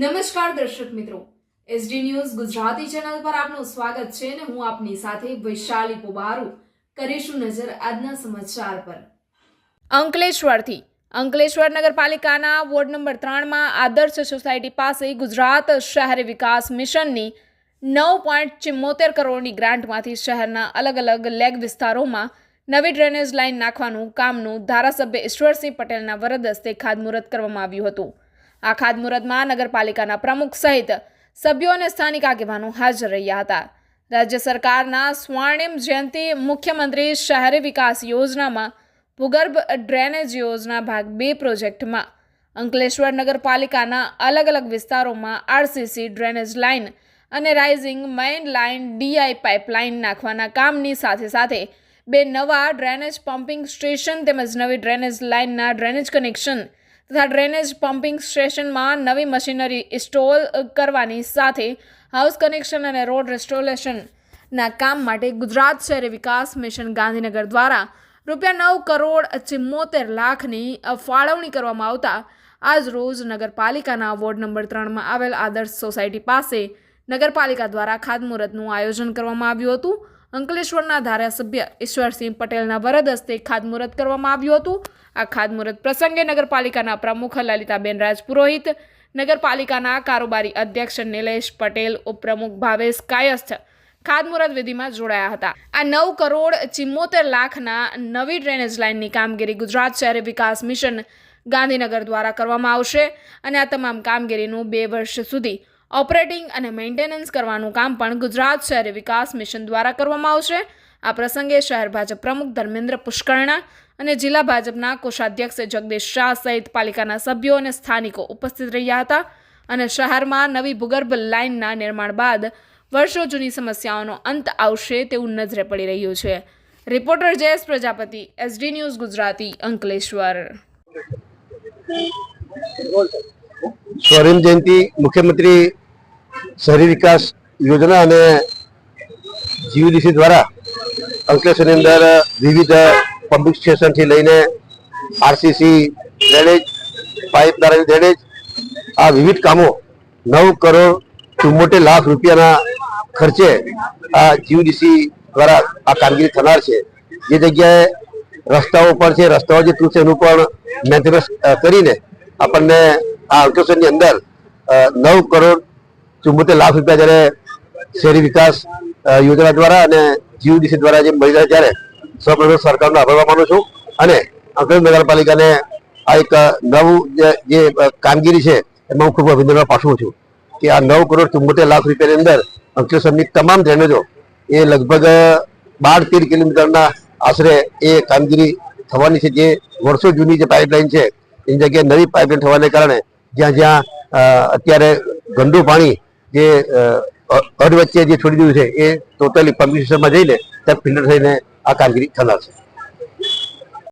નમસ્કાર દર્શક મિત્રો, એસડી ન્યૂઝ ગુજરાતી ચેનલ પર આપનું સ્વાગત છે અને હું આપની સાથે વૈશાલી પોબારુ કરીશું નજર આજના સમાચાર પર। અંકલેશ્વર નગરપાલિકાના વોર્ડ નંબર 3 માં આદર્શ સોસાયટી પાસે ગુજરાત શહેરી વિકાસ મિશનની 9.74 કરોડની ગ્રાન્ટમાંથી શહેરના અલગ અલગ લેગ વિસ્તારોમાં નવી ડ્રેનેજ લાઇન નાખવાનું કામનું ધારાસભ્ય ઈશ્વરસિંહ પટેલના વરદ હસ્તે ખાતમુહૂર્ત કરવામાં આવ્યું હતું। આ ખાતમુહૂર્તમાં નગરપાલિકાના પ્રમુખ સહિત સભ્યો અને સ્થાનિક આગેવાનો હાજર રહ્યા હતા। રાજ્ય સરકારના સ્વર્ણિમ જયંતિ મુખ્યમંત્રી શહેરી વિકાસ યોજનામાં ભૂગર્ભ ડ્રેનેજ યોજના ભાગ 2 પ્રોજેક્ટમાં અંકલેશ્વર નગરપાલિકાના અલગ અલગ વિસ્તારોમાં આરસીસી ડ્રેનેજ લાઇન અને rising main line DI pipeline નાખવાના કામની સાથે સાથે 2 નવા ડ્રેનેજ પમ્પિંગ સ્ટેશન તેમજ નવી ડ્રેનેજ લાઇનના ડ્રેનેજ કનેક્શન તથા ડ્રેનેજ પમ્પિંગ સ્ટેશનમાં નવી મશીનરી ઇન્સ્ટોલ કરવાની સાથે હાઉસ કનેક્શન અને રોડ રેસ્ટોરેશનના કામ માટે ગુજરાત શહેરી વિકાસ મિશન ગાંધીનગર દ્વારા ₹9.74 ફાળવણી કરવામાં આવતા આજ રોજ નગરપાલિકાના વોર્ડ નંબર 3માં આવેલ આદર્શ સોસાયટી પાસે નગરપાલિકા દ્વારા ખાતમુહૂર્તનું આયોજન કરવામાં આવ્યું હતું। અંકલેશ્વરના ધારાસભ્ય ઈશ્વરસિંહ પટેલના વરદ હસ્તે ખાતમુહૂર્ત કરવામાં આવ્યું હતું। આ ખાતમુહૂર્ત પ્રસંગે નગરપાલિકાના પ્રમુખ લલિતાબેન રાજપુરોહિત, નગરપાલિકાના કારોબારી અધ્યક્ષ નિલેશ પટેલ, ઉપપ્રમુખ ભાવેશ કાયસ્થ ખાતમુહૂર્ત વિધિમાં જોડાયા હતા। આ ₹9.74 નવી ડ્રેનેજ લાઇનની કામગીરી ગુજરાત શહેરી વિકાસ મિશન ગાંધીનગર દ્વારા કરવામાં આવશે અને આ તમામ કામગીરીનું 2 વર્ષ સુધી ઓપરેટિંગ અને મેન્ટેનન્સ કરવાનું કામ પણ ગુજરાત શહેરી વિકાસ મિશન દ્વારા કરવામાં આવશે। આ પ્રસંગે શહેર ભાજપ પ્રમુખ ધર્મેન્દ્ર પુષ્કરણા અને જિલ્લા ભાજપના કોષાધ્યક્ષ જગદીશ શાહ સહિત પાલિકાના સભ્યો અને સ્થાનિકો ઉપસ્થિત રહ્યા હતા અને શહેરમાં નવી ભૂગર્ભ લાઇનના નિર્માણ બાદ વર્ષો જૂની સમસ્યાઓનો અંત આવશે તેવું નજરે પડી રહ્યું છે। Reporter Jayesh Prajapati, SD news Gujarati, Ankleshwar. સ્વર્ણિમ જયંતિ મુખ્યમંત્રી શહેરી વિકાસ યોજના અને જીયુડીસી દ્વારા અંકલેશ્વરની અંદર વિવિધ પમ્પિંગ સ્ટેશનથી લઈને આરસીસી ડ્રેનેજ, પાઇપ દ્વારા ડ્રેનેજ, આ વિવિધ કામો ₹9.74 ખર્ચે આ જીયુડીસી દ્વારા આ કામગીરી થનાર છે। જે જગ્યાએ રસ્તાઓ પર છે, રસ્તાઓ જે તૂટશે એનું પણ મેન્ટેનન્સ કરીને આપણને આ અંકલેશ્વરની અંદર ₹9.74 જ્યારે શહેરી વિકાસ યોજના દ્વારા અને જીયુડીસી દ્વારા જે મળી રહ્યા ત્યારે સૌપ્રથમ સરકારનો આભાર માનું છું અને અંકલેશ્વર નગરપાલિકાને આ એક નવું જે કામગીરી છે એમાં હું ખૂબ અભિનંદન પાઠવું છું કે આ ₹9.74 અંદર અંકલેશ્વરની તમામ ડ્રેનેજો એ લગભગ 12-13 કિલોમીટરના આશરે એ કામગીરી થવાની છે। જે વર્ષો જૂની જે પાઇપલાઇન છે એની જગ્યાએ નવી પાઇપલાઇન થવાને કારણે જ્યાં અત્યારે ગંદુ પાણી જે અડ વચ્ચે જે છોડી દીધું છે એ ટોટલી પમ્પિંગ સિસ્ટમમાં જઈને ત્યાં ફિલ્ટર થઈને આ કામગીરી થનાર છે।